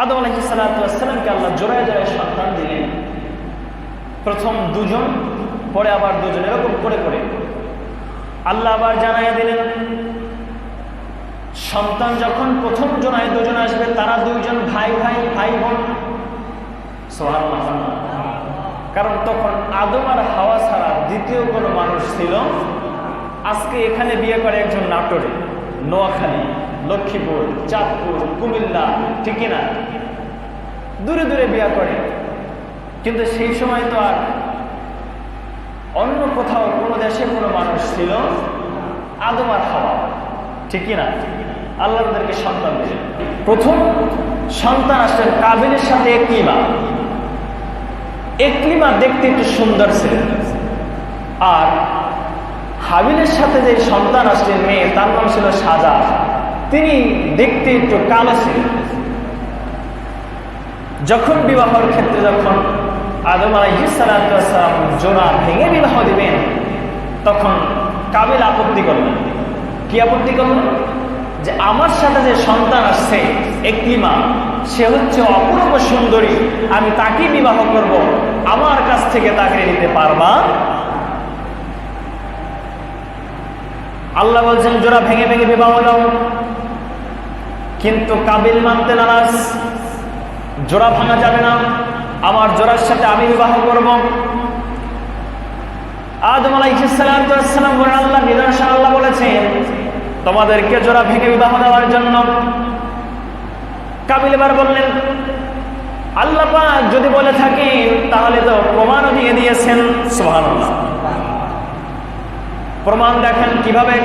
আদম আলাইহিস সালাতু ওয়াস সালামকে আল্লাহ জোড়ায় জোড়ায় সন্তান দিলেন। প্রথম দুজন, পরে আবার দুজন, এরকম করে করে আল্লাহ আবার জানাইয়া দিলেন সন্তান যখন প্রথম জনায় দুজন আসবে তারা দুইজন ভাই ভাই ভাই বোন। সুবহানাল্লাহ। কারণ তখন আদম আর হাওয়া ছাড়া দ্বিতীয় কোনো মানুষ ছিল। আজকে এখানে বিয়ে করে একজন নাটোরে, নোয়াখালী, লক্ষ্মীপুর, চাঁদপুর, কুমিল্লা, ঠিক না, দূরে দূরে বিয়ে করে। কিন্তু সেই সময় তো আর অন্য কোথাও কোনো দেশে কোনো মানুষ ছিল আদম আর হাওয়া, ঠিক না। আল্লাহ তাদেরকে সন্তান দিলেন। প্রথম সন্তান আসলেন কাবিলের সাথে ইকলিমা। ইকলিমা দেখতে একটু সুন্দর ছিলেন। আর হাবিলের সাথে যে সন্তান আসলেন মেয়ে, তার নাম ছিল সাজা। তিনি দেখতে একটু কালো ছিলেন। যখন বিবাহের ক্ষেত্রে যখন আদম আলাইহিস সালাতু ওয়াস সালাম জোড়া ভেঙে বিবাহ দিবেন, তখন কাবিল আপত্তি করলেন। কি আপত্তি করলেন? যে আমার সাথে যে সন্তান আসছে ইকলিমা, সে হচ্ছে অপূর্ব সুন্দরী, আমি তাকেই বিবাহ করব, আমার কাছ থেকে তাকে নিতে পারবা? আল্লাহ বলছেন জোড়া ভেঙে ভেঙে বিবাহ দাও। কিন্তু কাবিল মানতে নারাজ। জোড়া ভাঙা যাবে না, আমার জোড়ার সাথে আমি বিবাহ করব। আদম আলাইহিস সালাতু ওয়াস সালাম বলেন আল্লাহ নিদর্শন, আল্লাহ বলেছেন তোমাদেরকে জোড়া ভেঙে বিবাহ দেওয়ার জন্য। কাবিল এবার বললেন আল্লাহ পাক যদি বলে থাকেন তাহলে তো প্রমাণও দিয়ে দিয়েছেন। সুবহানাল্লাহ। প্রমাণ দেখেন কিভাবে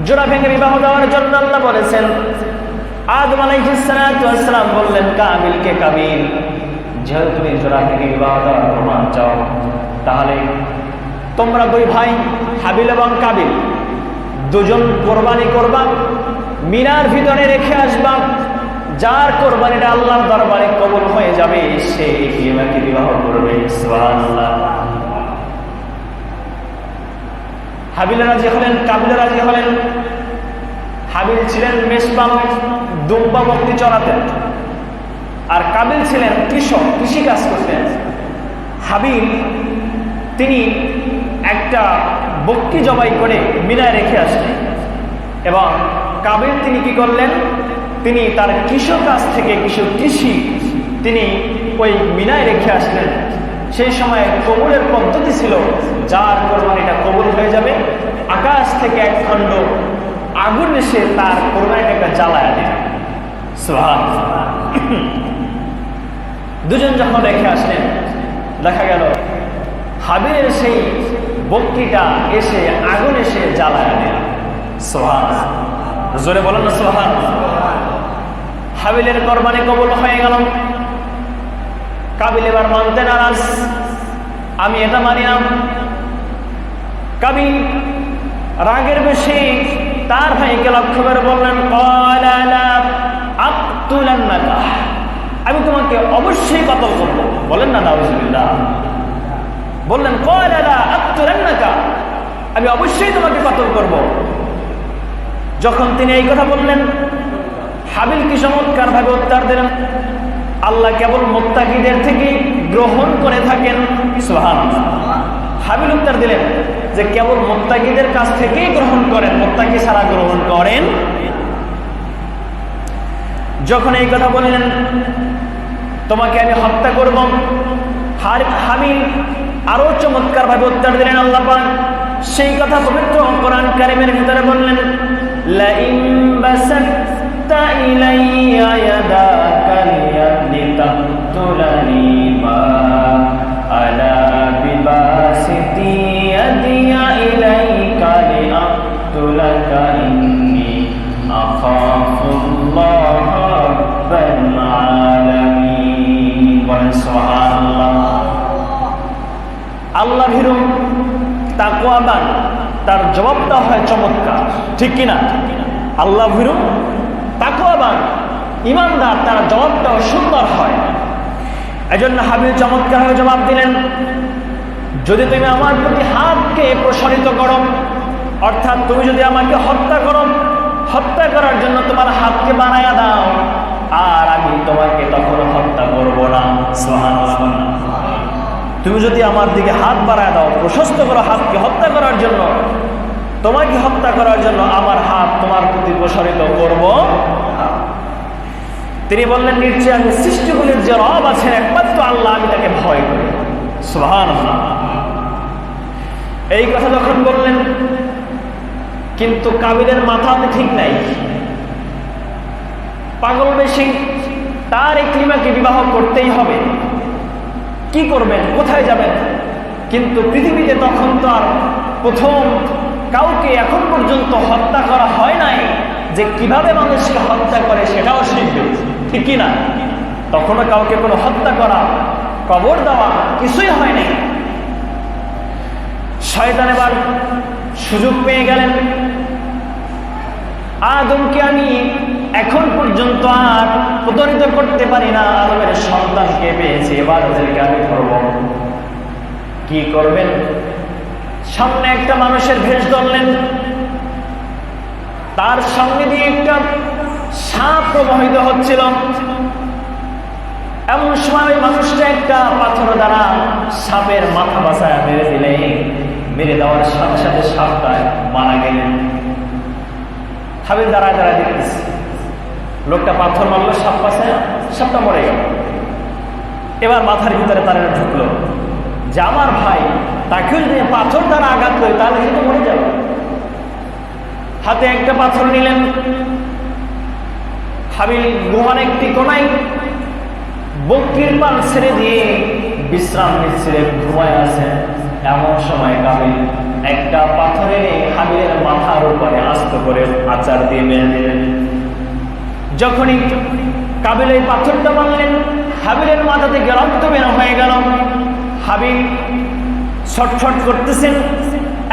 জোড়া ভেঙে বিবাহ দেওয়ার জন্য আল্লাহ বলেছেন। আদম আলাইহিস সালাতু ওয়াস সালাম বললেন কাবিলকে, কাবিল যেহেতু তুমি জোড়া ভেঙে বিবাহ দেওয়ার প্রমাণ চাও, তাহলে তোমরা দুই ভাই হাবিল এবং কাবিল দুজন কোরবানি করবা, মিনার ভিতরে রেখে আসবা। যার কোরবানিটা আল্লাহর দরবারে কবুল হয়ে যাবে সে ইকলিমাকে বিবাহ করবে। সুবহানাল্লাহ। হাবিল রাজি হলেন, কাবিল রাজি হলেন। হাবিল ছিলেন মেষপাল, দুম্বা বকরি চড়াতেন। আর কাবিল ছিলেন কৃষক, কৃষি কাজ করতেন। হাবিল তিনি একটা বকরি জবাই করে মিনায় রেখে আসলেন, এবং কাবিল তিনি কি করলেন, তিনি তার কৃষক কাজ থেকে কিছু কৃষি তিনি ওই মিনায় রেখে আসলেন। সেই সময় কবুলের পদ্ধতি ছিল, যার কোরবানিটা কবুল হয়ে যাবে আকাশ থেকে এক খণ্ড আগুন এসে তার কোরবানিটাকে জ্বালায় দেয়। সুবহানাল্লাহ। দুজন যখন রেখে আসলেন, দেখা গেল হাবিলের সেই বকরিটা এসে আগুন এসে জ্বালায় দেয়। সুবহানাল্লাহ। জোরে বলেন না সুবহানাল্লাহ। হাবিলের কোরবানি কবুল হয়ে গেল। কাবিল এবার মানতে নারাজ, আমি এটা মানি না। কাবিল রাগের বেশি তার ভাইকে লক্ষ্য করে বললেন ক্বালা লা আকতুলান্নাকা, আমি তোমাকে অবশ্যই কতল করব। বলেন না নাউযুবিল্লাহ। বললেন ক্বালা লা আকতুলান্নাকা, আমি অবশ্যই তোমাকে কতল করব। যখন তিনি এই কথা বললেন, হাবিল কি চমৎকার ভাবে উত্তর দিলেন, আল্লাহ কেবল মুত্তাকিদের থেকে গ্রহণ করে থাকেন। সুবহানাল্লাহ। হাবিল উত্তর দিলেন যে কেবল মুত্তাকিদের কাছ থেকেই গ্রহণ করেন, মুত্তাকি ছাড়া গ্রহণ করেন। যখন এই কথা বললেন তোমাকে আমি হত্যা করব, হাবিল আরো চমৎকার ভাবে উত্তর দিলেন। আল্লাহ পাক সেই কথা পবিত্র কোরআন কারীমের ভিতরে বললেন লা ইন বাসাত্তা ইলাইয়া ইয়াদাকা লিতাকতুলানি মা আলা বিবাসিতি ইয়াদিয়া ইলাইকা লিআকতুলাকা ইন্নী আখাফুল্লাহ রাব্বাল আলামিন। বলেন সুবহানাল্লাহ। আল্লাহ ভীরু তাকওয়াবান তার জবাবটা হয় চমৎকার, ঠিক কিনা? আল্লাহ ভীরু তাকওয়াবান ইমানদার তার জবাবটাও সুন্দর হয়। এজন্য হাবিল চমৎকার হয়ে জবাব দিলেন, যদি তুমি আমার প্রতি হাতকে প্রসারিত করো, অর্থাৎ তুমি যদি আমাকে হত্যা করো, হত্যা করার জন্য তোমার হাতকে বাড়ায়া দাও, আর আমি তোমাকে তখন হত্যা করব না। সুবহানাল্লাহ। তুমি যদি আমার দিকে হাত বাড়ায় দাও, প্রশস্ত করো হাতকে হত্যা করার জন্য, তোমাকে হত্যা করার জন্য আমার হাত তোমার প্রতি প্রসারিত করব না। তিনি বললেন, নিশ্চয় আমি সৃষ্টিগুলির যে রব আছেন একমাত্র আল্লাহ, আমি তাকে ভয় করি। সুবহানাল্লাহ। এই কথা যখন বললেন, কিন্তু কাবিলের মাথাতে ঠিক নাই, পাগল বেশি, তার ইকরিমাকে বিবাহ করতেই হবে। কি করবেন, কোথায় যাবেন? কিন্তু পৃথিবীতে তখন তো আর প্রথম কাউকে এখন পর্যন্ত হত্যা করা হয় নাই, যে কিভাবে মানুষকে হত্যা করে সেটাও শিখবে, ঠিক কি না? তখনও কাউকে কোনো হত্যা করা, কবর দেওয়া কিছুই হয় নাই। শয়তান এবার সুযোগ পেয়ে গেলেন, আদমকে আমি এখন পর্যন্ত আর প্রতারিত করতে পারি না, আদমের সন্তানকে পেয়েছি, এবার ওদেরকে আমি ধরব। কি করবেন? সামনে একটা মানুষের ভেষ ধরলেন, তার সামনে দিয়ে একটা সাপ প্রবাহিত হচ্ছিল। এমন সময় মানুষটা একটা পাথর দ্বারা সাপের মাথা বাঁচায় মেরে দিলে, মেরে দেওয়ার সাথে সাথে সাপটা মারা গেলেন। হাবিল দাঁড়ায় দাঁড়ায় দেখতেছে, লোকটা পাথর মারলো, সাপ বাঁচায়, সাপটা মরে গেল। এবার মাথার ভিতরে তার ঢুকলো যে আমার ভাই, তাকে যদি পাথর দ্বারা আঘাত করে তাহলে কিন্তু মরে যাবে। হাতে একটা পাথর নিলেন, হাবিল গুহার একটি কোনায় বকরির পাল ছেড়ে দিয়ে বিশ্রাম নিচ্ছিলেন, ঘুমায় আছেন। এমন সময় কাবিল একটা পাথরে হাবিলের মাথার উপরে আস্ত করে আচার দিয়ে মেরে দিলেন। যখনই কাবিল এই পাথরটা মারলেন, হাবিলের মাথা থেকে রক্ত বের হয়ে গেল। হাবিল ছটফট করতেছেন।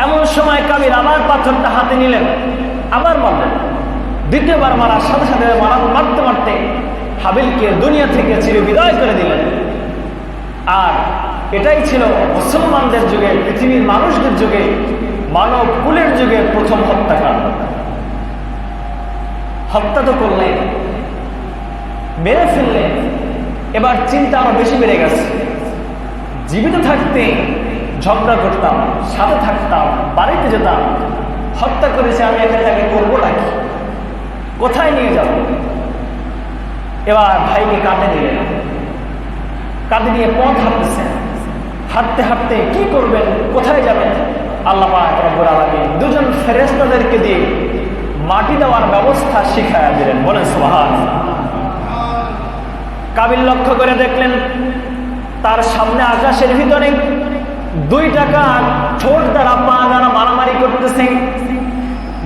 এমন সময় কাবিল আবার পাথরটা হাতে নিলেন, আবার মারলেন। দ্বিতীয়বার মারার সাথে সাথে মারতে মারতে হাবিলকে দুনিয়া থেকে চিরবিদায় করে দিলেন। আর এটাই ছিল মুসলমানদের যুগে, পৃথিবীর মানুষদের যুগে, মানব কুলের যুগে প্রথম হত্যাকাণ্ড। হত্যা তো করলেন, মেরে ফেললেন, এবার চিন্তা আরো বেশি বেড়ে গেছে। জীবিত থাকতে ঝগড়া করতাম, সাথে থাকতাম, বাড়িতে যেতাম, হত্যা করেছে আমি, এখানে তাকে করবো নাকি, কোথায় নিয়ে যাব? এবার ভাইকে কাঁধে নিলেন, কাঁধে নিয়ে পথ হাঁটতেছেন। হাঁটতে হাঁটতে কি করবেন, কোথায় যাবেন? আল্লাহ পাক রব্বুল আলামিন দুজন ফেরেশতাদেরকে দিয়ে মাটি দেওয়ার ব্যবস্থা শিখায়া দিলেন। বলেন সুবহানাল্লাহ। কাবিল লক্ষ্য করে দেখলেন, তার সামনে আকাশের ভিতরে দুইটা কাক ঠোঁট দ্বারা পা দ্বারা মারামারি করতেছে।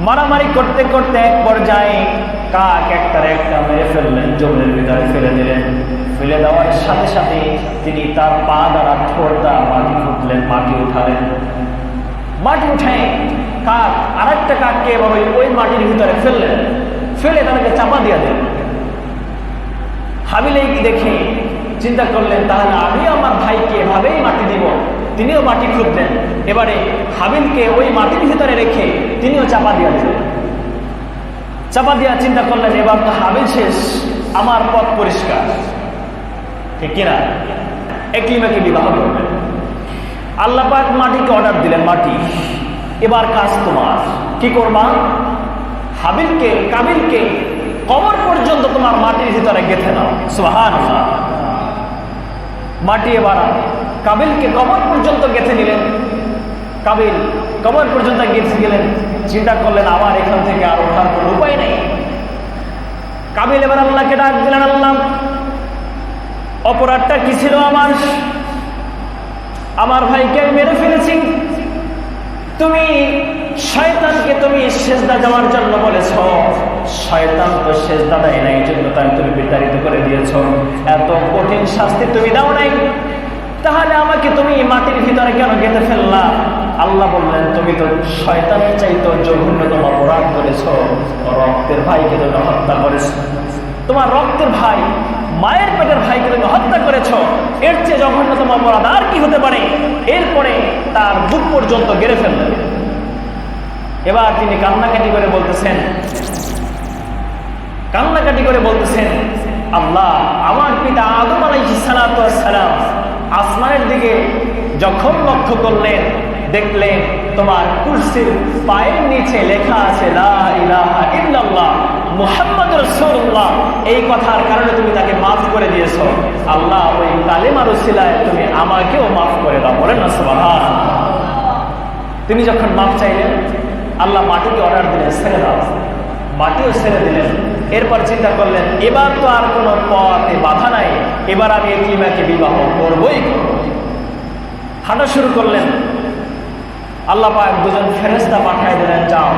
মারামারি করতে করতে এক পর্যায়ে কাক একটার একটা মেরে ফেললেন, জমির ভিতরে ফেলে দিলেন। ফেলে দেওয়ার সাথে সাথে তিনি তার পা দ্বারা ঠোঁট দ্বারা মাটি খুঁজলেন, মাটি উঠালেন। মাটি উঠে কাক আরেকটা কাককে এবার ওই মাটির ভিতরে ফেললেন, ফেলে তাদেরকে চাপা দিয়ে দিলেন। হাবিল এই দেখে চিন্তা করলেন, তাহলে আমি আমার ভাইকে এভাবেই মাটি দিব। তিনিও মাটি খুঁজলেন, এবারে হাবিলকে ওই মাটির ভিতরে রেখে তিনিও চাপা দিয়ে দিলেন। চাপা দিয়া চিন্তা করলেন, এবার তো হাবিল শেষ, আমার পথ পরিষ্কার, ঠিক কিনা? ইকরিমাকে বিবাহ করবেন। আল্লাহ পাক মাটিকে অর্ডার দিলেন, মাটি এবার কাজ তোমার, কি করবা? কাবিলকে কবর পর্যন্ত তোমার মাটির ভিতরে গেঁথে নাও। সুবহানাল্লাহ। মাটি এবার কাবিলকে কবর পর্যন্ত গেঁথে নিলেন। কাবিল কবর পর্যন্ত গেঁথে গেলেন। চিন্তা করলেন, আমার এখান থেকে আর ওঠার কোনো উপায় নেই। কাবিল এবার আল্লাহকে ডাক দিলেন, আল্লাহ, অপরাধটা কি ছিল আমার ভাইকে আমি মেরে ফেলেছি। তুমি শয়তানকে তুমি সেজদা দেওয়ার জন্য বলেছ, শয়তান তো সেজদা দেয় নাই, এই জন্য তাই তুমি বিতাড়িত করে দিয়েছ। এত কঠিন শাস্তি তুমি দাও নাই, তাহলে আমাকে তুমি মাটির ভিতরে কেন গেঁথে ফেললা? আল্লাহ বললেন, তুমি তো শয়তানের চাইতে জঘন্যতম অপরাধ করেছ, রক্তের ভাইকে তুমি হত্যা করেছ। তোমার রক্তের ভাই, মায়ের পেটের ভাইকে তুমি হত্যা করেছ, এর চেয়ে জঘন্যতম অপরাধ আর কি হতে পারে? এরপরে তার বুক পর্যন্ত গেড়ে ফেললেন। এবার তিনি কান্নাকাটি করে বলতেছেন, আল্লাহ, আমার পিতা আদম আলাইহিস সালাতু ওয়াস সালাম আসমানের দিকে যখন লক্ষ্য করলেন, দেখলেন তোমার কুরসির পায়ের নিচে লেখা আছে লা ইলাহা ইল্লাল্লাহ মুহাম্মাদুর রাসূলুল্লাহ। এই কথার কারণে তুমি তাকে মাফ করে দিয়েছো। আল্লাহ, ওই কালেমার উসিলায় তুমি আমাকেও মাফ করে দাও। বলেন না সুবহানাল্লাহ। তিনি যখন মাফ চাইলেন, আল্লাহ মাটিকে অর্ডার দিলেন ছেড়ে দাও। মাটিও ছেড়ে দিলেন। এরপর চিন্তা করলেন, এবার তো আর কোনো পথে বাধা নাই, এবার আমি ইকলিমাকে বিবাহ করবই করব। হাঁটা শুরু করলেন। আল্লাহ পাক দুজন ফেরেশতা পাঠিয়ে দিলেন, যাও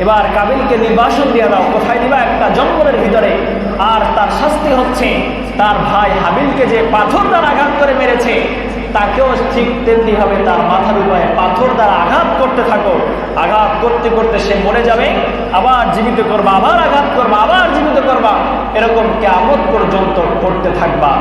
এবার কাবিলকে নির্বাসন দিয়ে দাও। কোথায় দিবা? একটা জঙ্গলের ভিতরে। আর তার শাস্তি হচ্ছে তার ভাই হাবিলকে যে পাথর দ্বারা আঘাত করে মেরেছে, তাকেও ঠিক তেমনি হবে তার মাথার উপরে পাথর দ্বারা আঘাত করতে থাকো। আঘাত করতে করতে সে মরে যাবে, আবার জীবিত করবা, আবার আঘাত করবা, আবার জীবিত করবা, এরকম কিয়ামত পর্যন্ত করতে থাকবা।